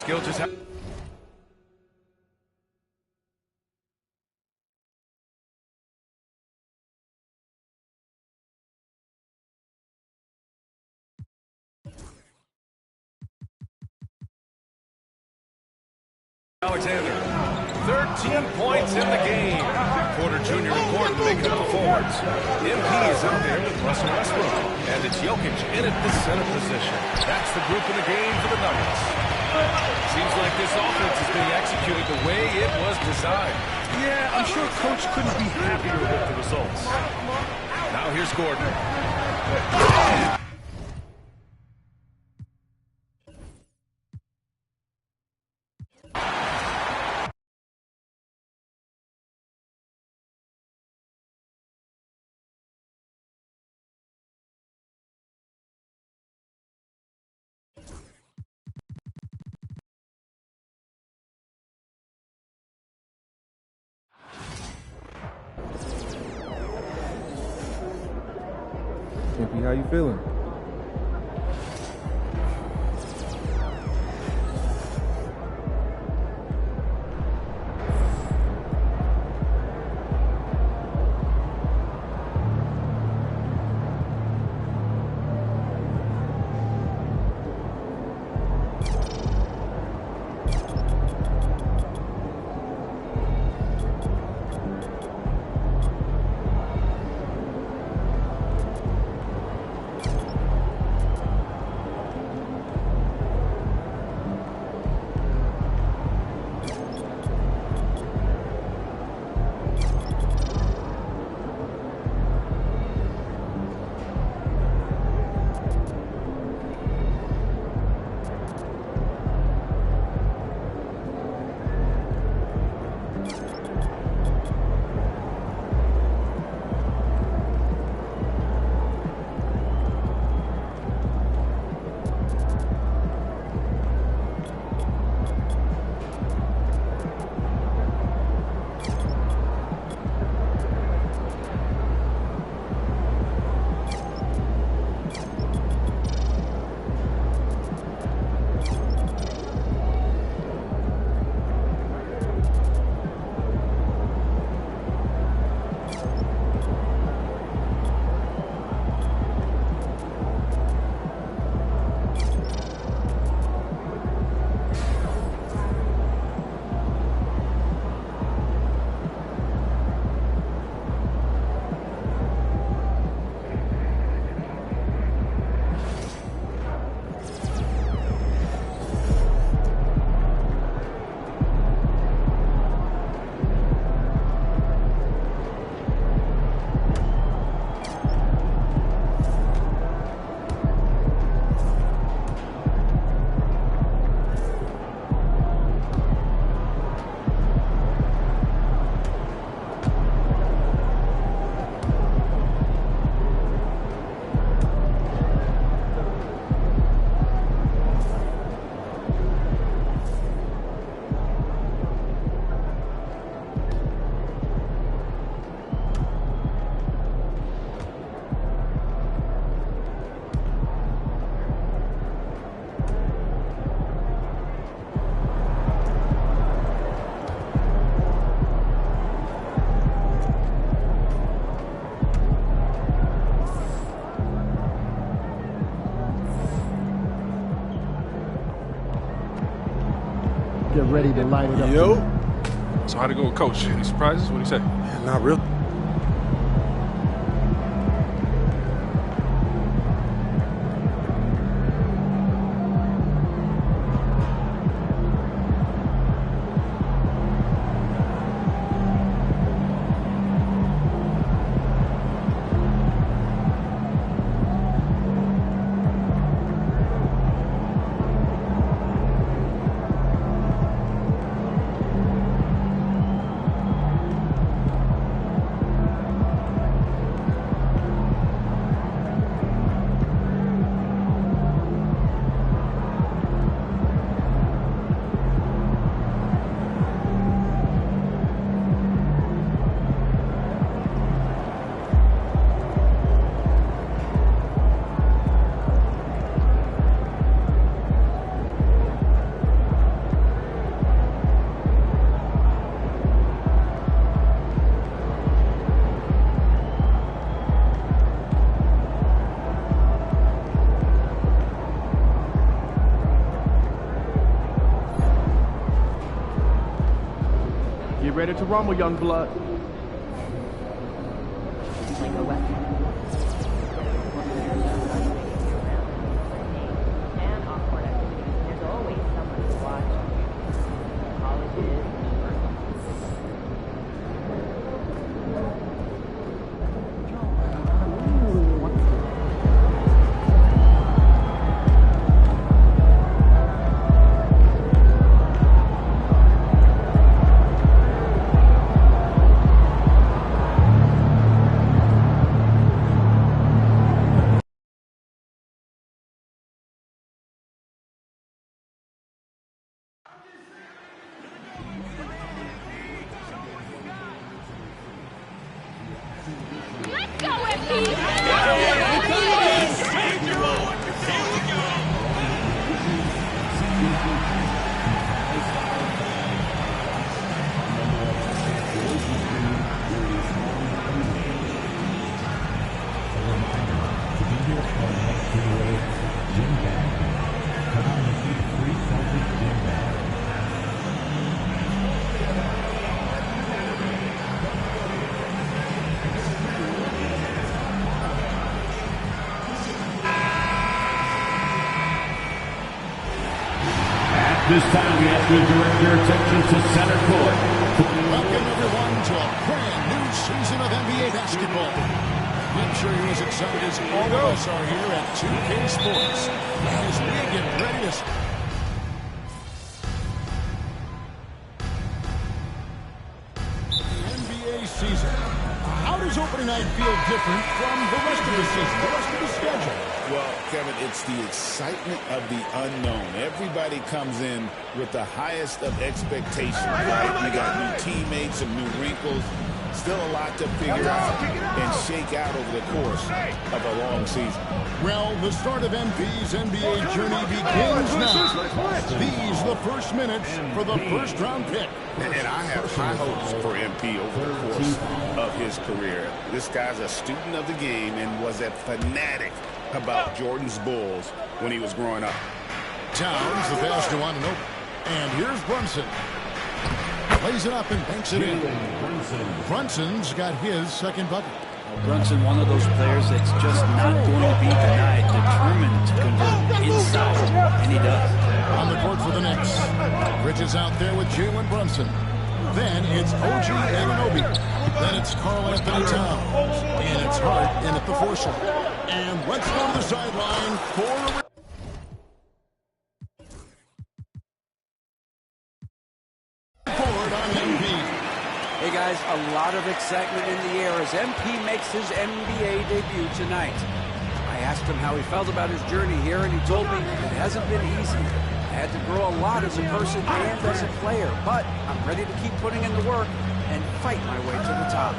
Skill just ha Alexander, 13 points in the game. Porter Jr. and Gordon making up the forwards. MP is out there with Russell Westbrook. And it's Jokic in at the center position. That's the group in the game for the Nuggets. Seems like this offense is being executed the way it was designed. Yeah, I'm sure Coach couldn't be happier with the results. Now here's Gordon. Kimpy, how you feeling? Get ready to light it up. Yo. So how'd it go with Coach? Any surprises? What'd he say? Not really. Get ready to rumble, young blood. Let's go, MP! This time we have to direct your attention to center court. Welcome everyone to a brand new season of NBA basketball. I'm sure you're as excited as all of us are here at 2K Sports as we get ready to the NBA season. How does opening night feel different from the rest of the season, the rest of the schedule? Well, Kevin, it's the excitement of the unknown. Everybody comes in with the highest of expectations, right? You got new teammates, some new wrinkles, still a lot to figure out and shake out over the course of a long season. Well, the start of MP's NBA journey begins now. These the first minutes for the first-round pick. And I have high hopes for MP over the course of his career. This guy's a student of the game and was a fanatic about Jordan's Bulls when he was growing up. Towns, the pass to Anunoby. And here's Brunson. Plays it up and banks it in. Brunson's got his second bucket. Brunson, one of those players that's just not going to be denied, determined to convert inside, and he does. On the court for the Knicks. Bridges out there with Jalen Brunson. Then it's OG Anunoby. Then it's Karl Anthony Towns. And it's Hart in at the 4 shot. And let's go to the sideline for a forward on MP. Hey guys, a lot of excitement in the air as MP makes his NBA debut tonight. I asked him how he felt about his journey here, and he told me it hasn't been easy. I had to grow a lot as a person and as a player, but I'm ready to keep putting in the work and fight my way to the top.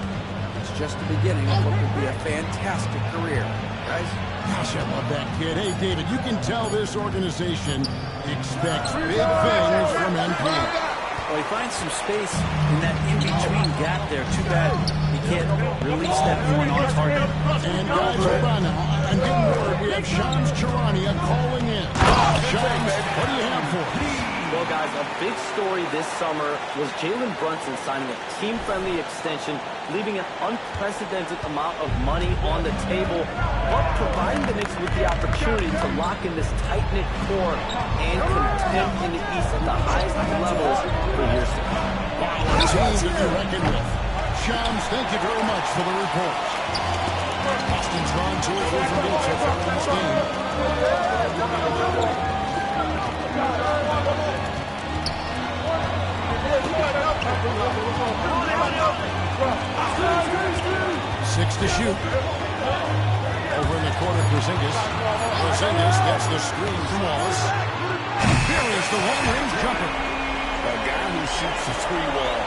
It's just the beginning of what could be a fantastic career. Guys? Gosh, I love that kid. Hey, David, you can tell this organization expects big things from MP. Well, he finds some space in that in-between gap there. Too bad he can't release that one on target. And guys, hold on now. I'm getting word we have Shams Charania calling in. Shams, what do you have for us? Well, guys, a big story this summer was Jalen Brunson signing a team-friendly extension, leaving an unprecedented amount of money on the table, but providing the Knicks with the opportunity to lock in this tight-knit core and contend in the East at the highest levels for years to come. A team to be reckoned with. Shams, thank you very much for the report. Boston's gone 2 or 3 from deep so far in this game. 6 to shoot. Over in the corner, Porzingis. Porzingis gets the screen from Wallace. Here is the long-range jumper. A guy who shoots the 3-ball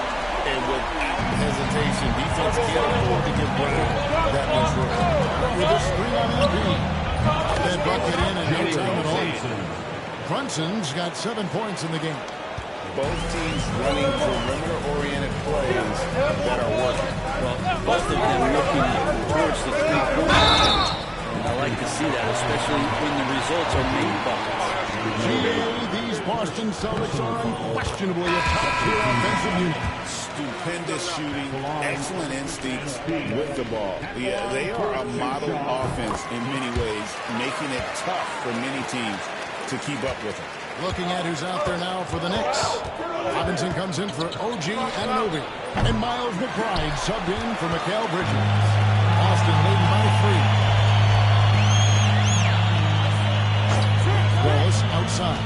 and without hesitation, defense can't afford to give Brown that much room. With a screen on MP. That bucket in no time at all. Brunson's got 7 points in the game. Both teams running perimeter-oriented plays that are working. Well, both of them looking towards the three-point line. And I like to see that, especially when the results are made buckets. These Boston Celtics are unquestionably a top-tier offensive unit. Stupendous shooting, excellent instincts with the ball. Yeah, they are a model offense in many ways, making it tough for many teams to keep up with them. Looking at who's out there now for the Knicks. Robinson comes in for OG Anunoby. And Miles McBride subbed in for Mikal Bridges. Boston leading by 3. Wallace outside.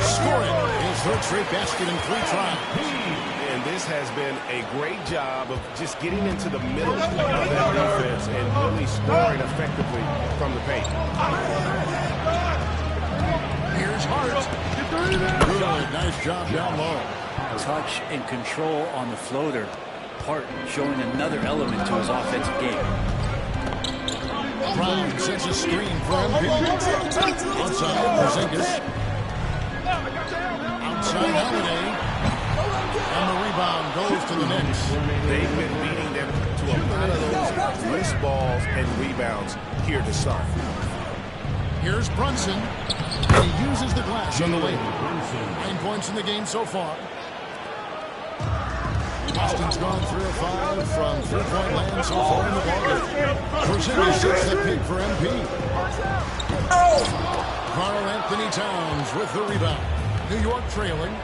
Scoring his third straight basket in 3 tries. And this has been a great job of just getting into the middle of that defense and really scoring effectively from the paint. Here's Hart. Good, nice job down low. Touch and control on the floater. Hart showing another element to his offensive game. Brown sets a screen for MP. Outside, Porzingis. Outside, Holiday. And the rebound goes to the Knicks. They've been beating them to a lot of those loose balls and rebounds here to start. Here's Brunson. He uses the glass on the way. 9 points in the game so far. Boston's gone 3 of 5 from 3-point land so far in the ballgame. Porzingis sets the pick for MP. Karl Anthony Towns with the rebound. New York trailing.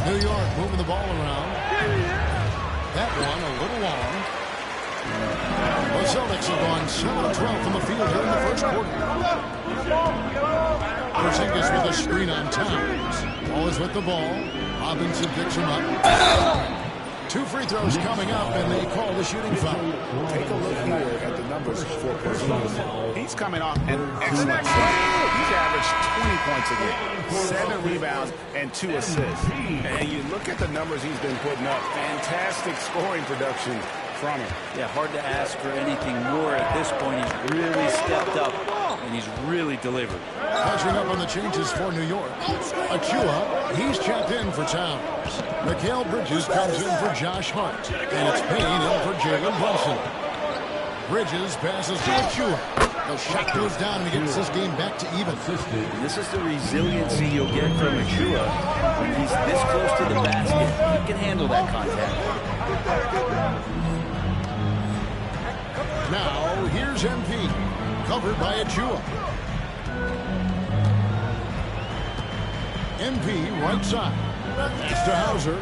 New York moving the ball around. That one a little long. The Celtics have gone 7 of 12 from the field here in the first quarter. Porzingis with a screen on Towns. Wallace with the ball. Robinson picks him up. 2 free throws coming up, and they call the shooting foul. Take a look here at the numbers for Porzingis. He's coming off an excellent season. He's averaged 20 points a game, 7 rebounds, and 2 assists. And you look at the numbers he's been putting up, fantastic scoring production from him. Yeah, hard to ask for anything more at this point. He's really stepped up, and he's really delivered. Catching up on the changes for New York. Achua, he's checked in for Towns. Mikal Bridges comes in for Josh Hart. And it's Payne in for Jalen Brunson. Bridges passes to Achua. The shot goes down and he gets this game back to even. And this is the resiliency you'll get from Achua. When he's this close to the basket, he can handle that contact. Now, here's MP. Covered by Achua. MP right side. It's to Hauser.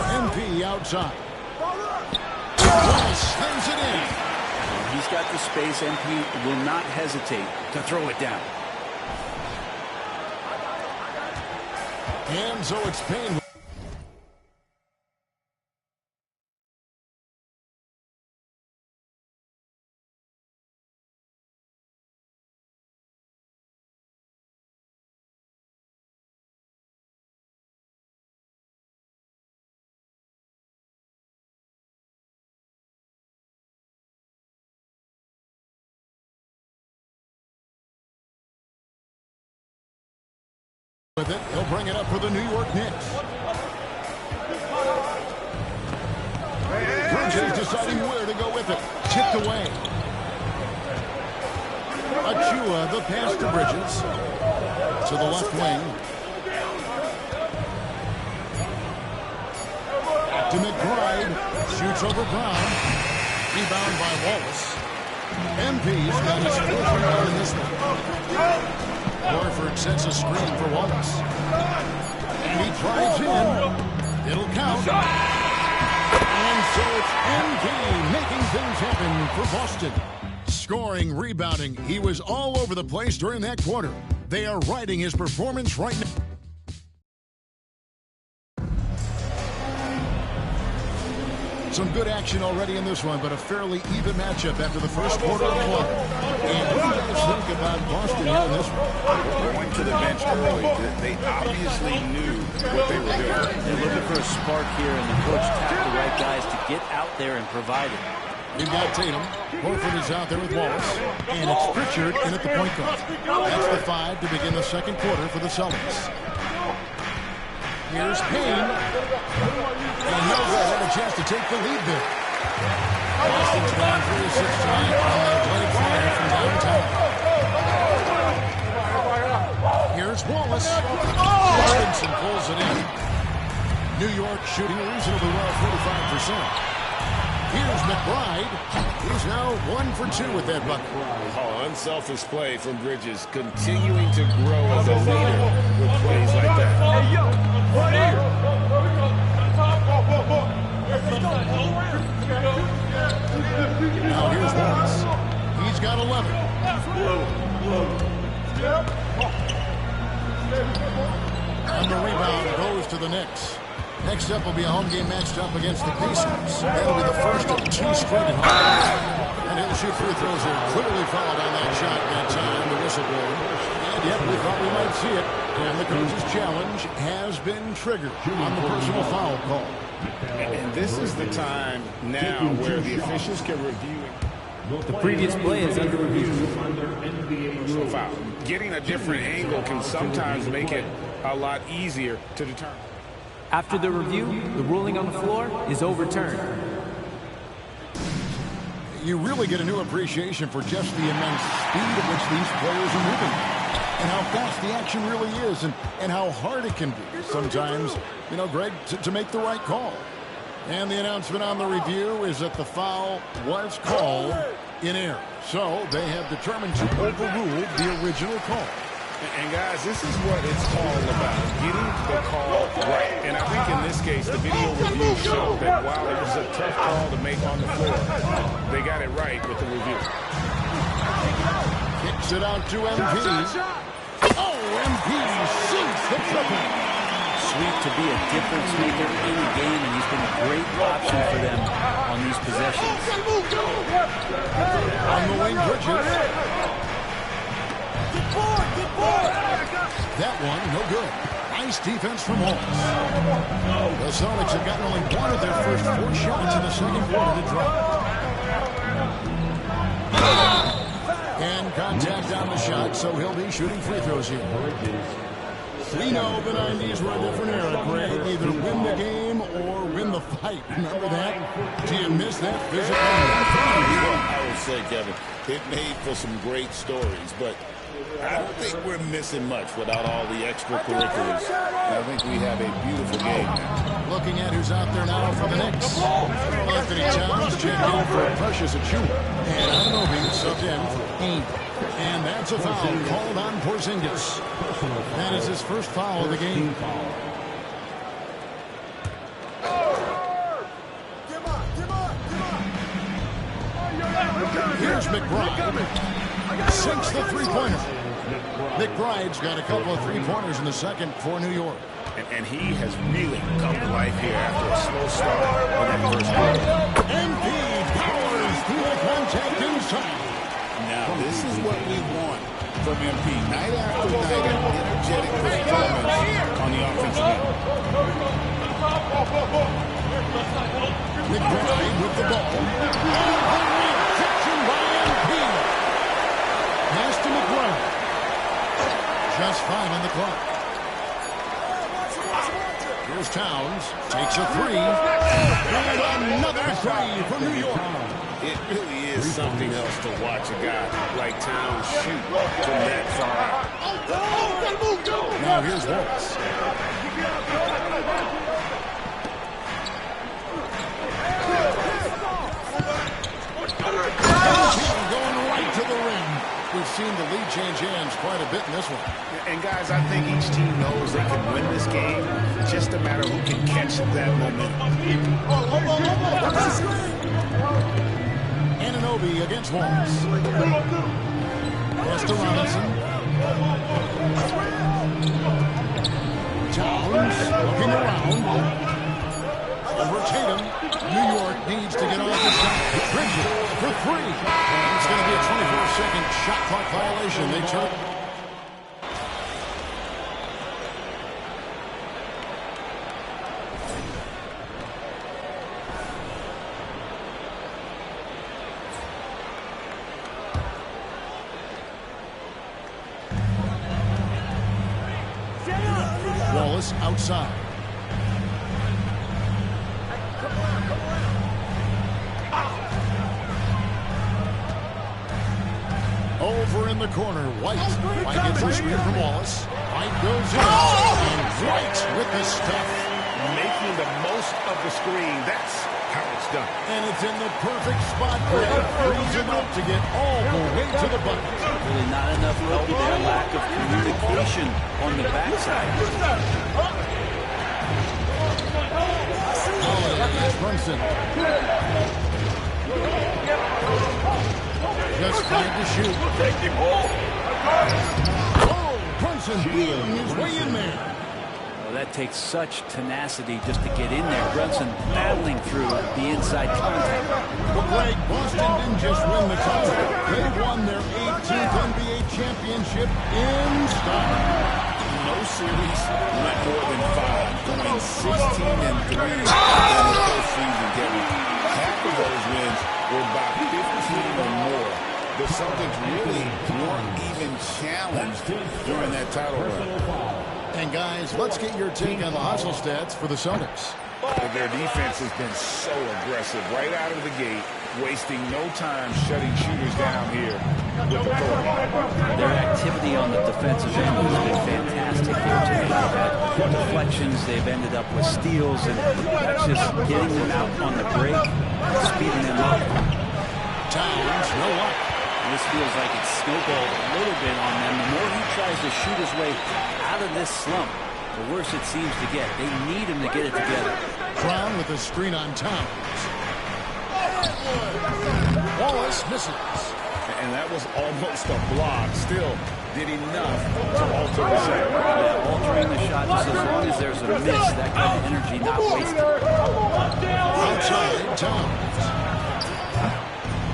MP outside. Slams it in. He's got the space. MP will not hesitate to throw it down. And so it's Payne. With it, he'll bring it up for the New York Knicks. Bridges deciding where to go with it. Tipped away. Achua, the pass to Bridges. To the left wing. Back to McBride. Shoots over Brown. Rebound by Wallace. MP's got his 4th rebound in this one. Horford sets a screen for Wallace. And he drives in. It'll count. And so it's MP making things happen for Boston. Scoring, rebounding. He was all over the place during that quarter. They are riding his performance right now. Some good action already in this one, but a fairly even matchup after the first quarter of play. And what do you guys think about Boston here in this one? Going to the bench early, they obviously knew what they were doing. They're looking for a spark here, and the coach tapped the right guys to get out there and provide it. We've got Tatum. Horford is out there with Wallace. And it's Pritchard in at the point guard. That's the 5 to begin the second quarter for the Celtics. Here's Payne. And Yoga had a chance to take the lead there. Boston's gone for the sixth time on the blade flyer from downtown. Here's Wallace. Robinson pulls it in. New York shooting reasonably well, 45%. Here's McBride. He's now 1 for 2 with that bucket. Oh, unselfish play from Bridges, continuing to grow as a leader with plays like that. Hey, yo, right here. Now here's Wallace. He's got 11. And the rebound goes to the Knicks. Next up will be a home game matched up against the Pacers. That'll be the first of 2 straight at home. And he'll shoot free throws here. Clearly fouled on that shot that time, the whistle blew. And yet we thought we might see it. And the coach's challenge has been triggered on the personal foul call. And this is the time now where the officials can review it. The previous play is under review. Personal foul. Getting a different angle can sometimes make it a lot easier to determine. After the review, the ruling on the floor is overturned. You really get a new appreciation for just the immense speed at which these players are moving. And how fast the action really is, and how hard it can be sometimes, you know, Greg, to make the right call. And the announcement on the review is that the foul was called in error. So they have determined to overrule the original call. And guys, this is what it's all about, getting the call right. And I think in this case, the video review showed that while it was a tough call to make on the floor, they got it right with the review. Kicks it out to MP. Oh, MP sinks the triple. Sweet to be a difference maker in the game, and he's been a great option for them on these possessions. On the wing, Bridges. That one, no good. Nice defense from Wallace. The Celtics have gotten only one of their first 4 shots in the second quarter to drop. And contact on the shot, so he'll be shooting free throws here. We know the 90s were a different era, Greg. Either win the game or win the fight. Remember that? Do you miss that physical? I would say, Kevin, it made for some great stories, but I don't think we're missing much without all the extracurriculars. I think we have a beautiful game now. Looking at who's out there now for the Knicks. Anthony Towns checked in for Precious Achiuwa. And Anunoby subbed in for Payne. And that's a foul called on Porzingis. That is his first foul of the game. Here's McBride. Sinks the three-pointer. McBride's got a couple of three-pointers in the second for New York. And he has really come to life here after a slow start in that first quarter. MP powers through the contact inside. Now, this is what we want from MP. Night after night, an energetic performance on the offensive end. McBride with the ball. Rejection by MP. Pass to McBride. Just 5 on the clock. Here's Towns. Takes a 3. And another 3 for New York. It really is something else to watch a guy like Towns shoot from that far out. Now here's Wallace. Going right to the rim. We've seen the lead change hands quite a bit in this one. And guys, I think each team knows they can win this game. It's just a matter who can catch that momentum. Anunoby against Wallace. Pass to Robinson. Towns looking around. Over Tatum. New York needs to get off the shot. Bridges for 3. It's going to be a 24-second shot clock violation. They turn. Wallace outside. Over in the corner, White. White gets the screen from Wallace. White goes in. And White with the stuff. Making the most of the screen. That's how it's done. And it's in the perfect spot. Greg frees him up to get all the way to the bucket. Really not enough help there. Lack of communication on the backside. It's Brunson. Just 5 to shoot. Oh, Brunson beating his way in there. Well, that takes such tenacity just to get in there. Brunson battling through the inside contact. Well, Greg, Boston didn't just win the title. They won their 18th NBA championship in style. No series went more than 5, going 16-3 in the postseason, Kevin. Half of those wins were by 15 or more. The Celtics really weren't even challenged during that title run. And guys, let's get your take on the hustle stats for the Celtics. Their defense has been so aggressive right out of the gate, wasting no time shutting shooters down here with authority. Their activity on the defensive end has been fantastic here today. They've had deflections, they've ended up with steals, and that's just getting them out on the break, speeding them up. Towns, no luck. This feels like it's snowballed a little bit on them. The more he tries to shoot his way out of this slump, the worse it seems to get. They need him to get it together. Brown with a screen on Towns. Wallace misses. And that was almost a block. Still did enough to alter the shot. Yeah, altering the shot just as long as there's a miss, that kind of energy not wasted. Outside, Towns.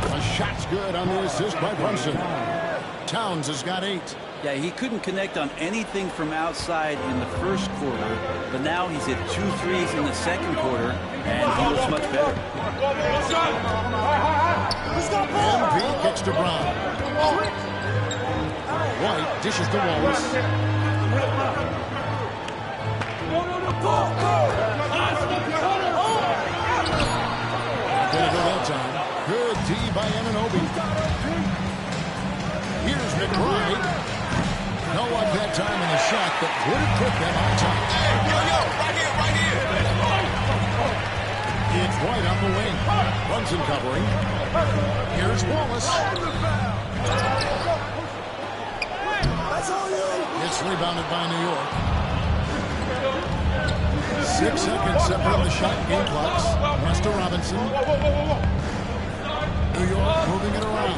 A shot's good on the assist by Brunson. Towns has got 8. Yeah, he couldn't connect on anything from outside in the first quarter, but now he's hit 2 threes in the second quarter, and he looks much better. MP kicks to Brown. White dishes to Wallace. Did it that time. Good D by Anunoby. Here's McBride. No luck that time in the shot, but would have put them on top. Right here. It's White on the wing. Brunson covering. Here's Wallace. It's rebounded by New York. 6 seconds separating the shot game clocks. Pass to Robinson. New York moving it around.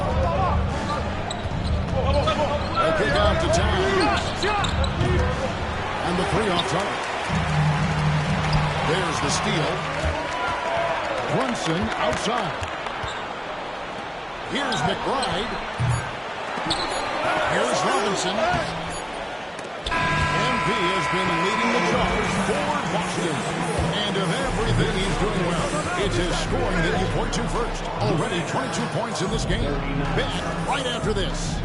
They kick out to Towns. And the 3 off target. There's the steal. Brunson outside. Here's McBride. Here's Robinson. MP has been leading the charge for Boston. And of everything he's doing well, it's his scoring that you point to first. Already 22 points in this game. Back right after this.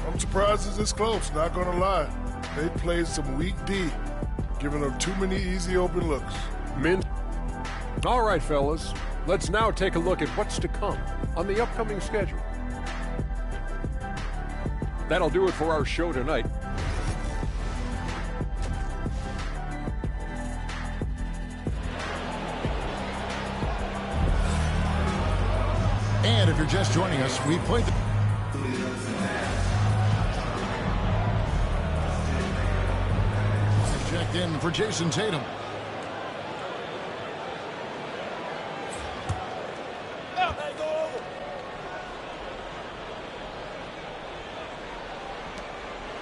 I'm surprised it's this close, not gonna lie. They played some weak D, giving up too many easy open looks. All right, fellas. Let's now take a look at what's to come on the upcoming schedule. That'll do it for our show tonight. And if you're just joining us, we played the... Checked in for Jason Tatum.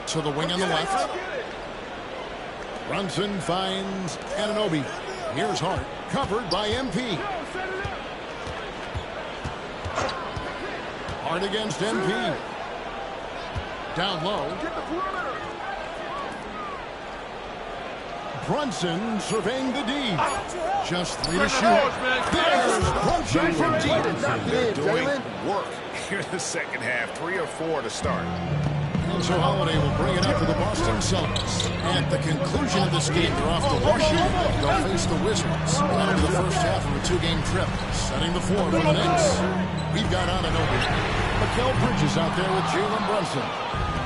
To the wing on the left. Brunson finds Anunoby. Here's Hart, covered by MP. Hart against MP. Down low. Brunson surveying the D. Just 3 to shoot. There's Brunson from deep. They're doing work here in the second half. 3 or 4 to start. Alonzo Holiday will bring it up for the Boston Celtics. At the conclusion of this game, they're off to Washington. They'll face the Wizards. Into the first half of a two-game trip. Setting the floor for the Knicks. We've got Anunoby. Mikal Bridges out there with Jalen Brunson.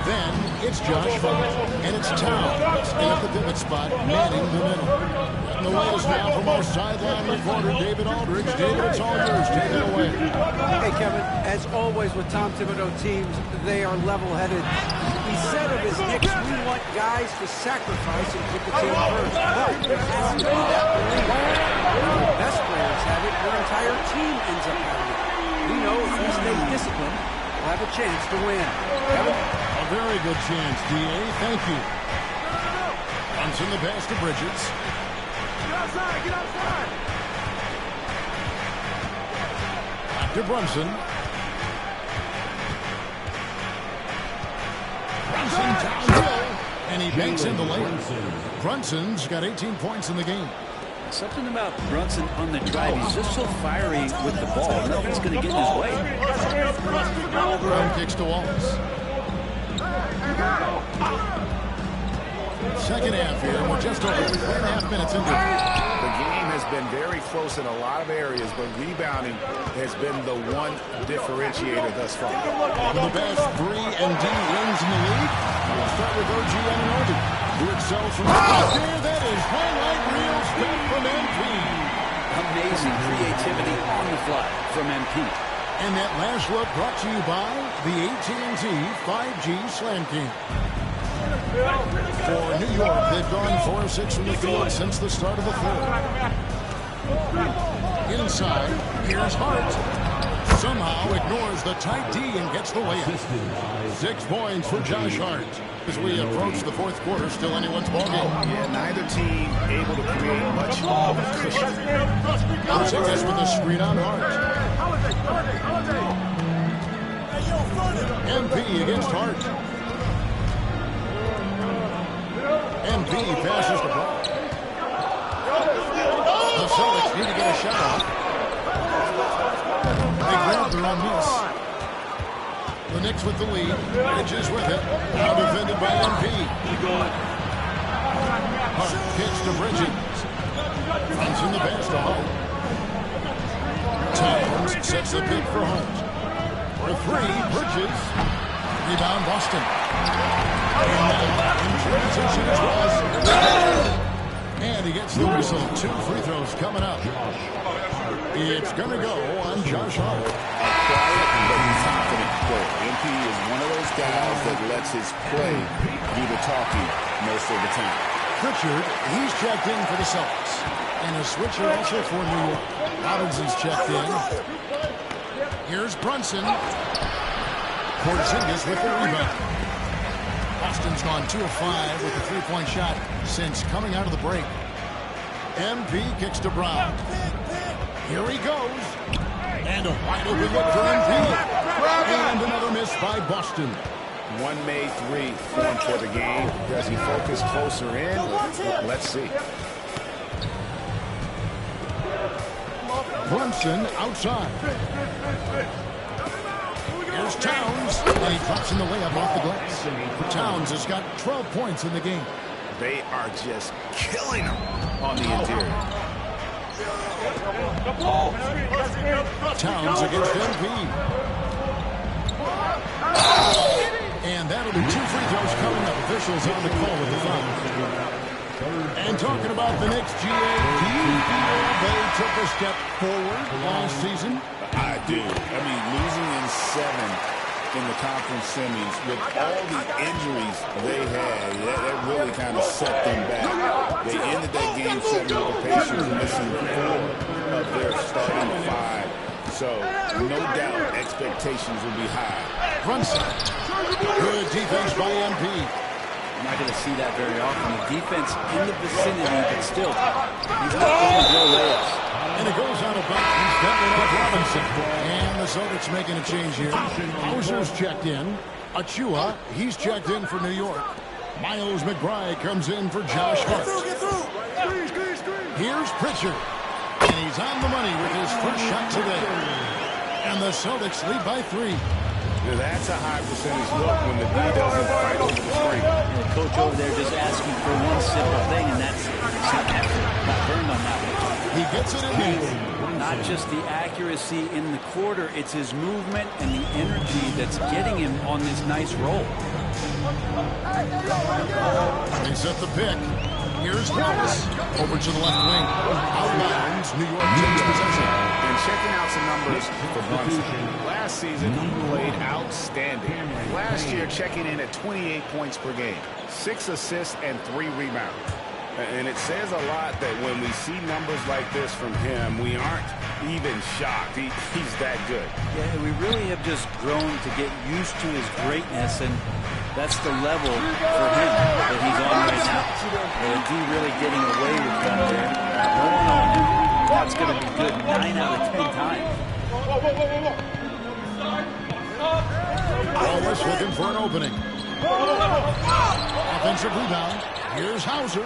Then it's Josh Hart. And it's Towns in at the pivot spot, manning the middle. And the latest now from our sideline reporter, David Aldridge. David, it's all yours. Take it away. Hey, Kevin, as always with Tom Thibodeau teams, they are level-headed. He said of his Knicks, we want guys to sacrifice and put the team first. Well, it has to be that belief. When the best players have it, their entire team ends up having it. We know if we stay disciplined, we'll have a chance to win. Kevin? A very good chance, D.A. Thank you. Brunson the pass to Bridges. Get outside! Get outside! Back to Brunson. Brunson downhill, and he banks in the layup. Brunson's got 18 points in the game. Something about Brunson on the drive. He's just so fiery with the ball. Nothing's going to get in his way. Brown kicks to Wallace. Second half here. We're just over 3.5 minutes into it. The game has been very close in a lot of areas, but rebounding has been the one differentiator thus far. One of the best 3 and D wins in the league. We'll start with OG Anunoby, who excels from there. That is highlight reel stuff from MP. Amazing creativity on the fly from MP. And that last look brought to you by the AT&T 5G Slam King. For New York, they've gone 4 of 6 from the field since the start of the third. Inside, here's Hart. Somehow ignores the tight D and gets the layup. 6 points for Josh Hart. As we approach the fourth quarter, still anyone's ballgame. Yeah, neither team able to create much of a cushion. Porzingis with a screen on Hart. MP against Hart. MP passes the ball. The Celtics need to get a shot off. They grab their own miss. The Knicks with the lead. Bridges with it. Now defended by MP. Hart kicks to Bridges. Runs in the pass to Hart. Towns sets the pick for Hart. For 3, Bridges. Rebound Boston. And now in transition it was. And he gets the whistle. 2 free throws coming up. It's going to go on Josh Hart. Quiet but confident play. MP is one of those guys that lets his play do the talking most of the time. Pritchard, he's checked in for the Celtics. And a switcher also for New York. Robinson's checked in. Here's Brunson. Porzingis with the rebound. Boston's gone 2 of 5 with a 3-point shot since coming out of the break. MP kicks to Brown. Here he goes. And a wide open look for MP. And another miss by Boston. 1 made 3 formed for the game. Does he focus closer in? Let's see. Brunson outside. Here's Towns, and he drops in the layup off the glass. Towns has got 12 points in the game. They are just killing him on the interior. Towns against MP. And that'll be 2 free throws coming up. Officials on the call with the foul. And talking about the Knicks, GA, do you feel they took a step forward last season? I do. I mean, losing in 7 in the conference semis with all the injuries they had, that really kind of set them back. They ended that game 7 with the Pacers missing 4 of their starting 5. So, no doubt, expectations will be high. Brunson. Good defense by MP. I'm not going to see that very often. The defense in the vicinity, but still, he's not going to blow layups. And it goes out of bounds. That one off Robinson. And the Celtics making a change here. Hauser's checked in. Achua, he's checked in for New York. Miles McBride comes in for Josh Hart. Here's Pritchard. And he's on the money with his first shot today. And the Celtics lead by 3. Now, that's a high percentage look when the D doesn't fight over the screen. The coach over there just asking for one simple thing, and that's not burned on that one. He gets it in there. Not just the accuracy in the quarter, it's his movement and the energy that's getting him on this nice roll. They set the pick. Here's Wallace. Over to the left wing. Outbounds. New York takes possession. And checking out some numbers for Brunson. Last season, he played outstanding. Last year, checking in at 28 points per game, 6 assists and 3 rebounds. And it says a lot that when we see numbers like this from him, we aren't even shocked. He's that good. Yeah, we really have just grown to get used to his greatness, and that's the level for him that he's on right now. And D really getting away with that there. No one on him. That's going to be good 9 out of 10 times. Wallace looking for an opening. Offensive rebound. Here's Hauser.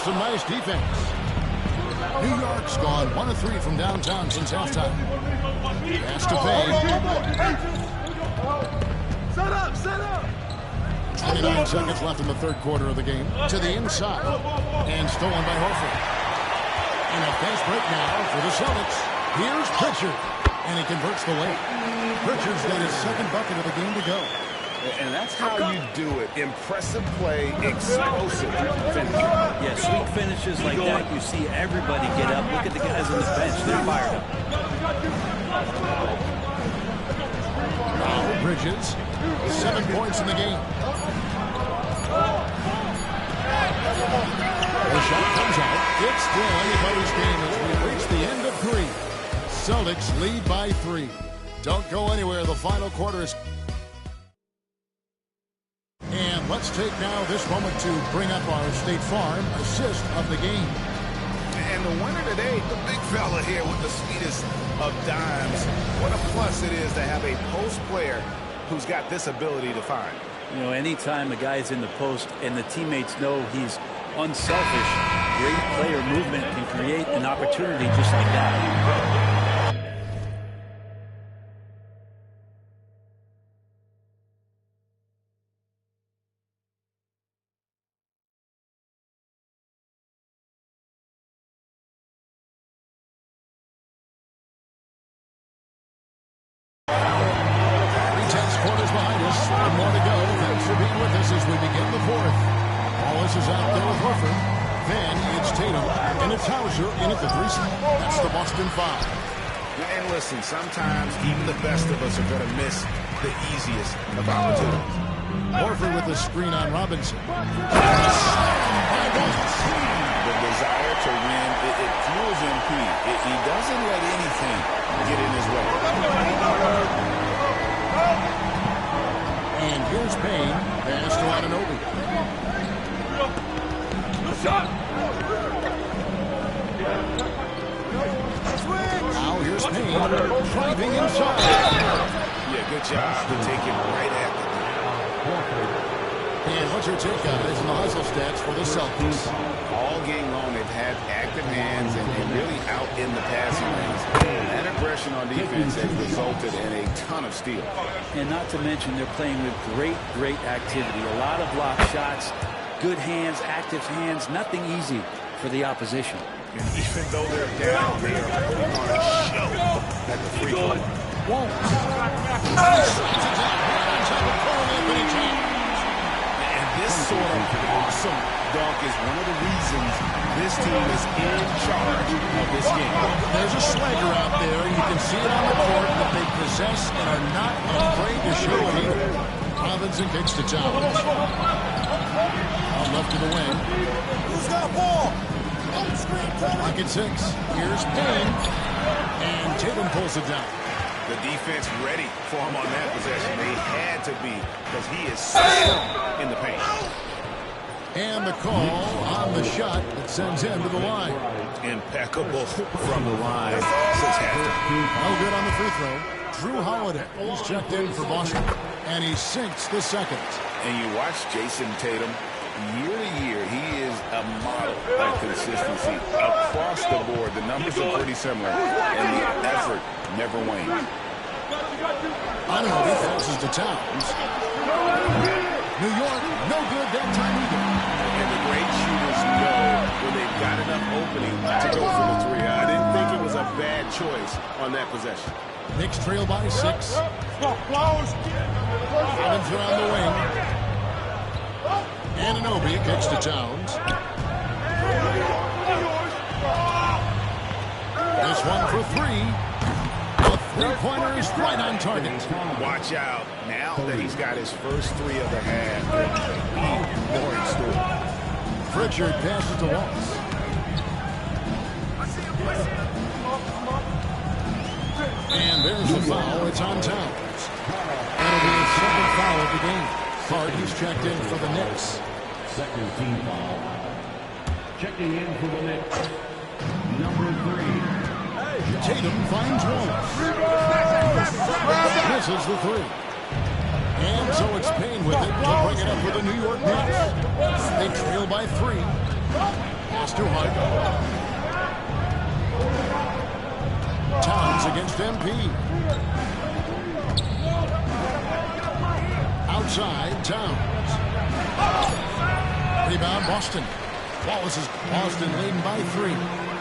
Some nice defense. New York's gone 1 of 3 from downtown since halftime. Pass to Payne. Set up. 29 seconds left in the third quarter of the game. To the inside. And stolen by Horford. And a fast break now for the Celtics. Here's Pritchard. And he converts the lane. Pritchard's got his second bucket of the game to go. And that's how you do it. Impressive play, explosive finish. Yeah, sweet finishes like that, you see everybody get up. Look at the guys on the bench. They're fired up. Now Bridges, 7 points in the game. The shot comes out. It's still anybody's game as we reach the end of 3. Celtics lead by 3. Don't go anywhere. The final quarter is... And let's take now this moment to bring up our State Farm assist of the game. And the winner today, the big fella here with the sweetest of dimes. What a plus it is to have a post player who's got this ability to find. You know, anytime a guy's in the post and the teammates know he's unselfish, great player movement can create an opportunity just like that. Wallace is out there with Horford. Then it's Tatum, and it's Hauser in at the 3 slot. That's the Boston 5. And listen, sometimes even the best of us are going to miss the easiest of opportunities. Horford with the screen on Robinson. The desire to win, it fuels MP. He doesn't let anything get in his way. And here's Payne. Pass to Anunoby. Now here's Payne driving inside. Yeah, good job to take it right at the And what's your take, guys, in the hustle stats for the Celtics? All game long, they've had active hands and really out in the passing lanes. That aggression on defense has resulted in a ton of steals. And not to mention, they're playing with great activity. A lot of block shots, good hands, active hands, nothing easy for the opposition. And even though they're down, they are putting on a show at the free throw line. And this sort of awesome dunk is one of the reasons this team is in charge of this game. There's a swagger out there, and you can see it on the court that they possess and are not afraid to show it either. Robinson kicks to Towns. Out left to the wing. Who's got a ball? Clock at 6. Here's Payne. And Tatum pulls it down. The defense ready for him on that possession. They had to be, because he is so in the paint. And the call on the shot that sends him to the line. Impeccable from the line since halftime. No good on the free throw. Drew Holiday. He's checked in for Boston. And he sinks the second. And you watch Jason Tatum. Year to year, he is a model of consistency. Across the board, the numbers are pretty similar, and the effort never wanes. Anunoby passes to Towns. New York, no good that time either. And the great shooters know when they've got enough opening to go for the three. I didn't think it was a bad choice on that possession. Knicks trail by 6. Adams around the wing. Anunoby kicks to Towns. This one for 3. A three-pointer is right on target. Watch out. Now that he's got his first 3 of the half, more in store. Pritchard passes to Wallace. And there's the foul. It's on Towns. That'll be his second foul of the game. Hart, he's checked in for the Knicks. Second team foul. Checking in for the Knicks, number 3. Tatum finds Wallace. Misses the 3. And so it's Payne with it to bring it up for the New York Knicks. They trail by 3. Pass to Hart. Towns against MP. Outside, Towns. Rebound, Boston. Wallace is Boston leading by 3.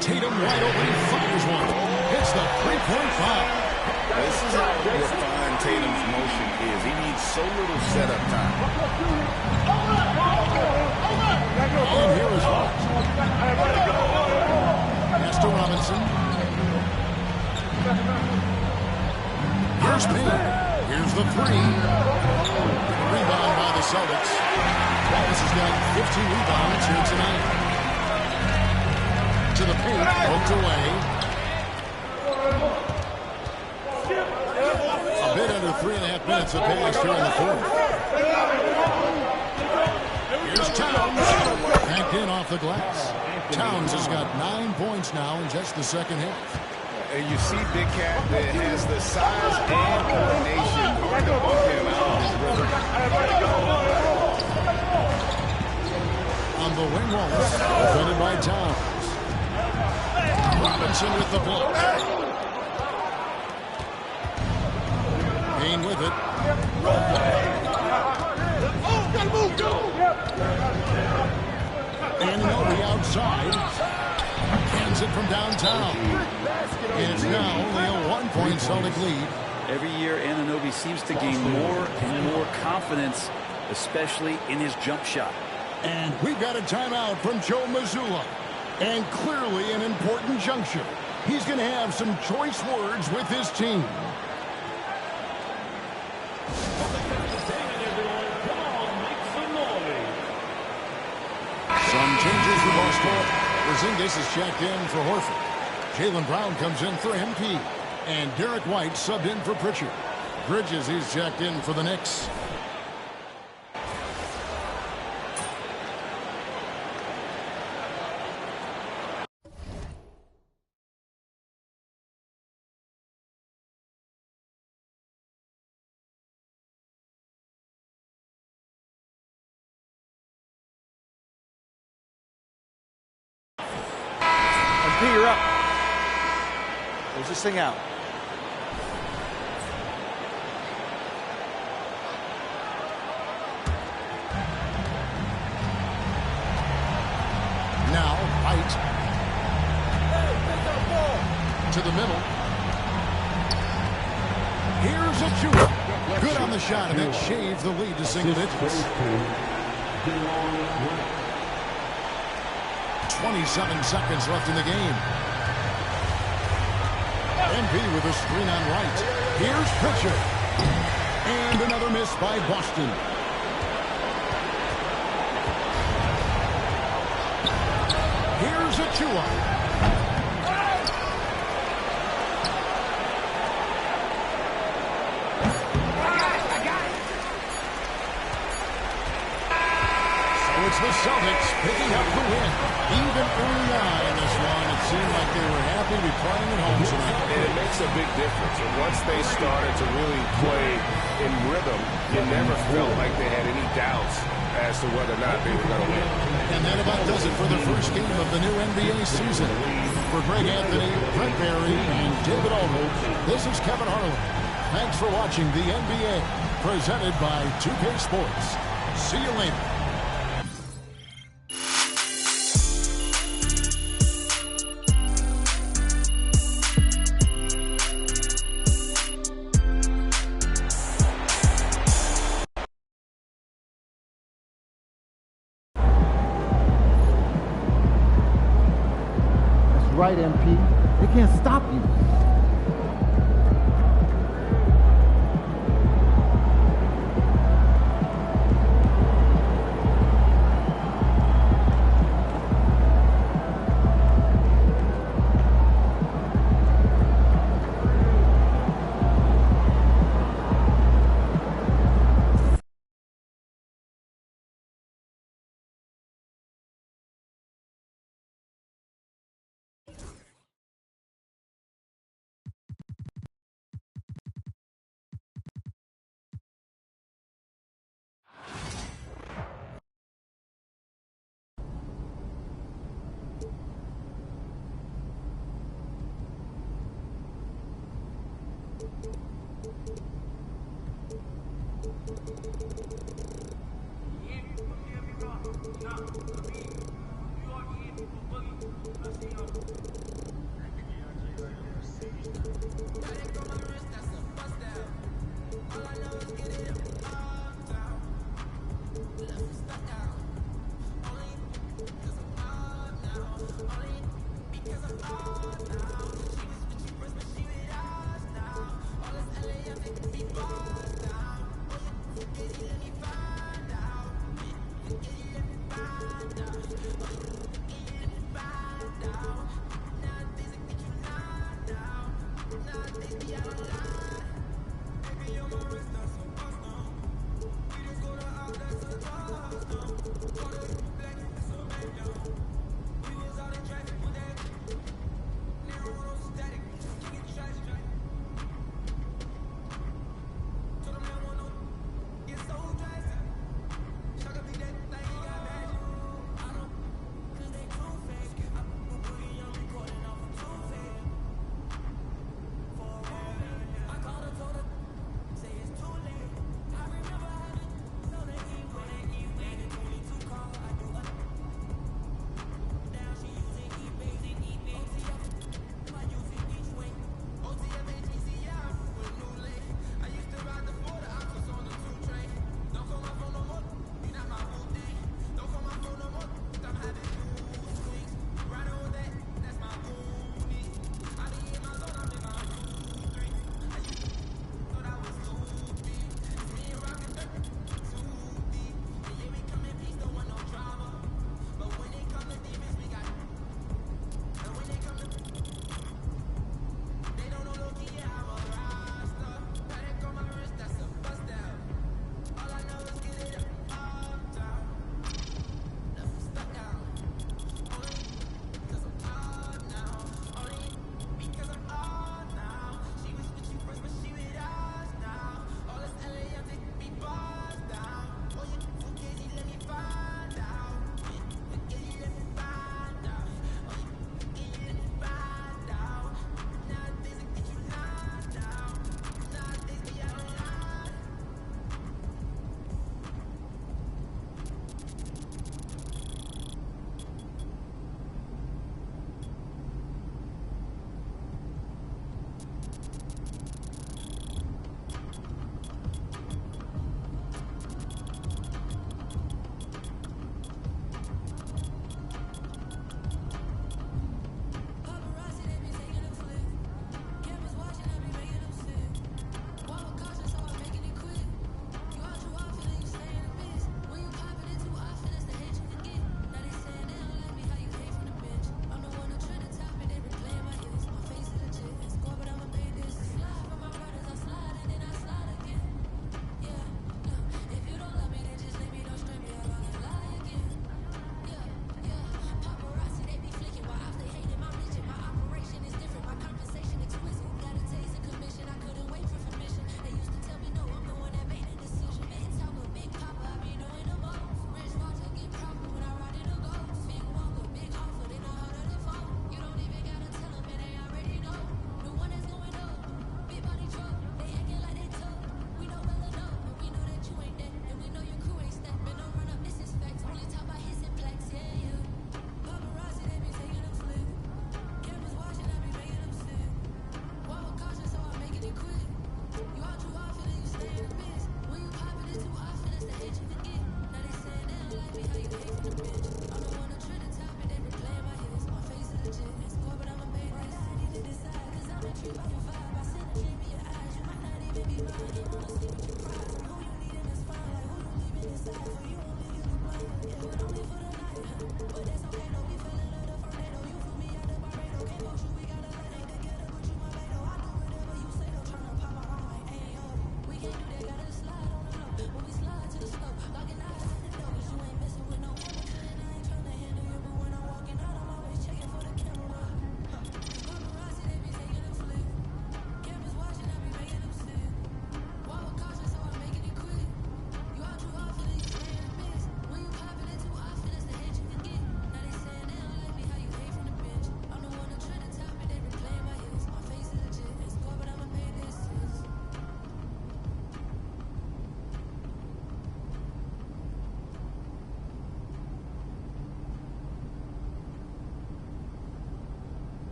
Tatum wide open, he fires one. Hits the three-point foul. This is how refined Tatum's motion is. He needs so little setup time. And here is Hart. Pass to Robinson. Here's Payne. Here's the 3. Rebound by the Celtics. Wallace has got 15 rebounds here tonight. To the paint, poked away. A bit under 3.5 minutes have passed here in the fourth. Here's Towns. Back in off the glass. Towns has got 9 points now in just the second half. And you see Big Cat that has the size and coordination to bump him out of his rhythm. On the wing, Wallace, defended by Towns. Robinson with the block. Payne with it. Anunoby outside. Hands it from downtown. And it's now only a 1-point Celtic lead. Every year, Anunoby seems to gain more and more confidence, especially in his jump shot. And we've got a timeout from Joe Mazzulla. And clearly an important juncture. He's going to have some choice words with his team. Some changes for Boston. Porzingis is checked in for Horford. Jaylen Brown comes in for MP. And Derek White subbed in for Pritchard. Bridges, he's checked in for the Knicks. You're up. Close this thing out. Now, White. To the middle. Here's a shooter. Good on the shot, and that shaves the lead to single digits. 27 seconds left in the game. MP with a screen on right. Here's Pritchard. And another miss by Boston. Achua. It's the Celtics picking up the win. Even early on in this one, it seemed like they were happy to be playing at home tonight. And it makes a big difference. And once they started to really play in rhythm, you never felt like they had any doubts as to whether or not they were going to win. And that about does it for the first game of the new NBA season. For Greg Anthony, Brent Barry, and David Aldridge, this is Kevin Harlan. Thanks for watching the NBA, presented by 2K Sports. See you later. Right, MP. They can't stop you.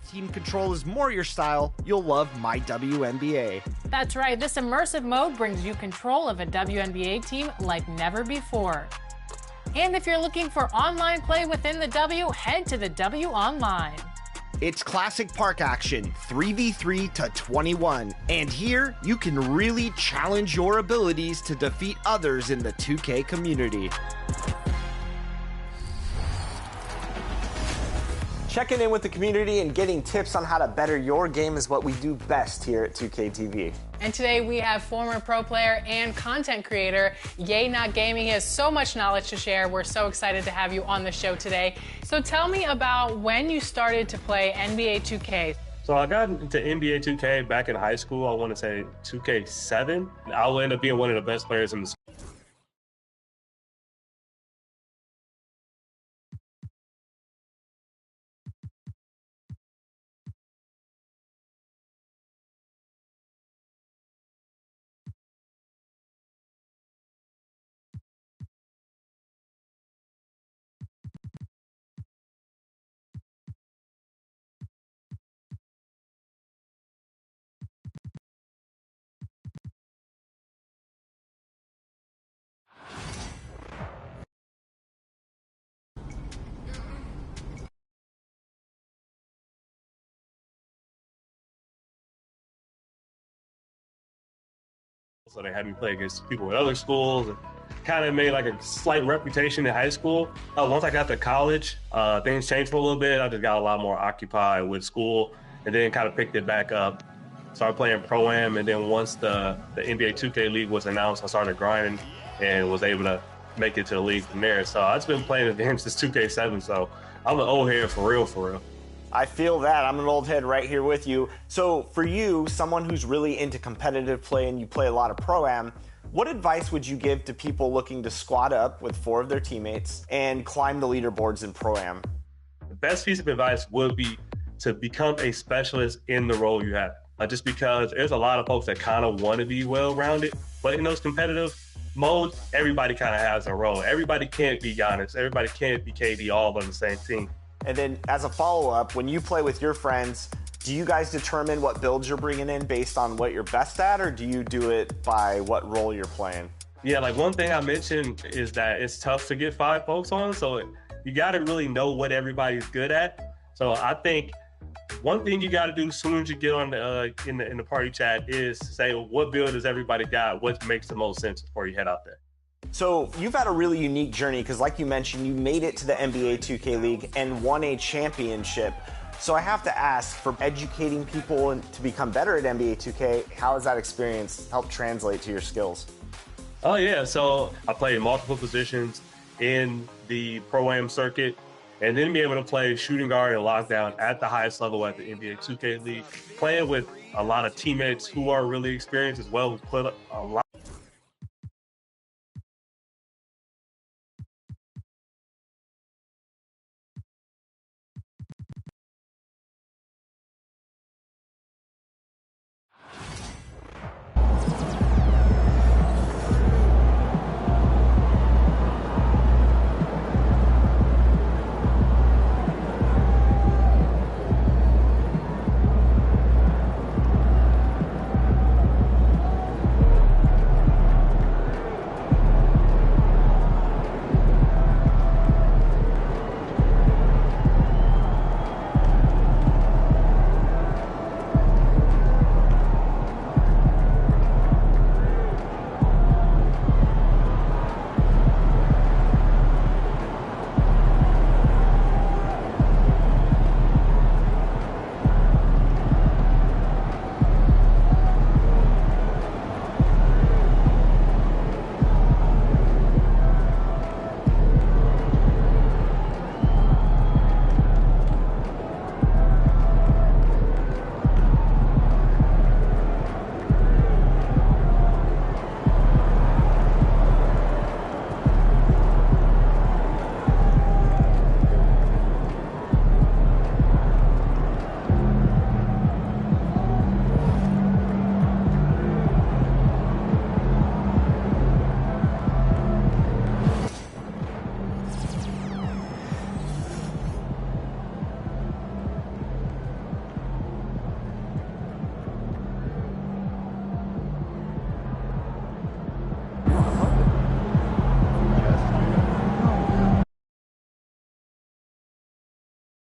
team control is more your style, you'll love My WNBA. That's right, this immersive mode brings you control of a WNBA team like never before. And if you're looking for online play within the W, head to the W Online. It's classic park action, 3v3 to 21. And here, you can really challenge your abilities to defeat others in the 2K community. Checking in with the community and getting tips on how to better your game is what we do best here at 2K TV. And today we have former pro player and content creator Yay Not Gaming. He has so much knowledge to share. We're so excited to have you on the show today. So tell me about when you started to play NBA 2K. So I got into NBA 2K back in high school. I want to say 2K7. I'll end up being one of the best players in the school. So they had me play against people with other schools and kind of made like a slight reputation in high school. Once I got to college, things changed for a little bit. I just got a lot more occupied with school and then kind of picked it back up. Started playing Pro-Am, and then once the NBA 2K League was announced, I started grinding and was able to make it to the league from there. So I've been playing the game since 2K7, so I'm an old head for real, for real. I feel that. I'm an old head right here with you. So for you, someone who's really into competitive play and you play a lot of Pro-Am, what advice would you give to people looking to squad up with 4 of their teammates and climb the leaderboards in Pro-Am? The best piece of advice would be to become a specialist in the role you have. Just because there's a lot of folks that kind of want to be well-rounded, but in those competitive modes, everybody kind of has a role. Everybody can't be Giannis. Everybody can't be KD all on the same team. And then as a follow-up, when you play with your friends, do you guys determine what builds you're bringing in based on what you're best at, or do you do it by what role you're playing? Yeah, like one thing I mentioned is that it's tough to get 5 folks on, so you got to really know what everybody's good at. So I think one thing you got to do as soon as you get on the in the party chat is say, what build does everybody got? What makes the most sense before you head out there? So you've had a really unique journey because, like you mentioned, you made it to the NBA 2K League and won a championship. So I have to ask, for educating people and to become better at NBA 2K, how has that experience helped translate to your skills? Oh yeah, so I played multiple positions in the Pro-Am circuit, and then be able to play shooting guard and lockdown at the highest level at the NBA 2K League, playing with a lot of teammates who are really experienced as well, who put a lot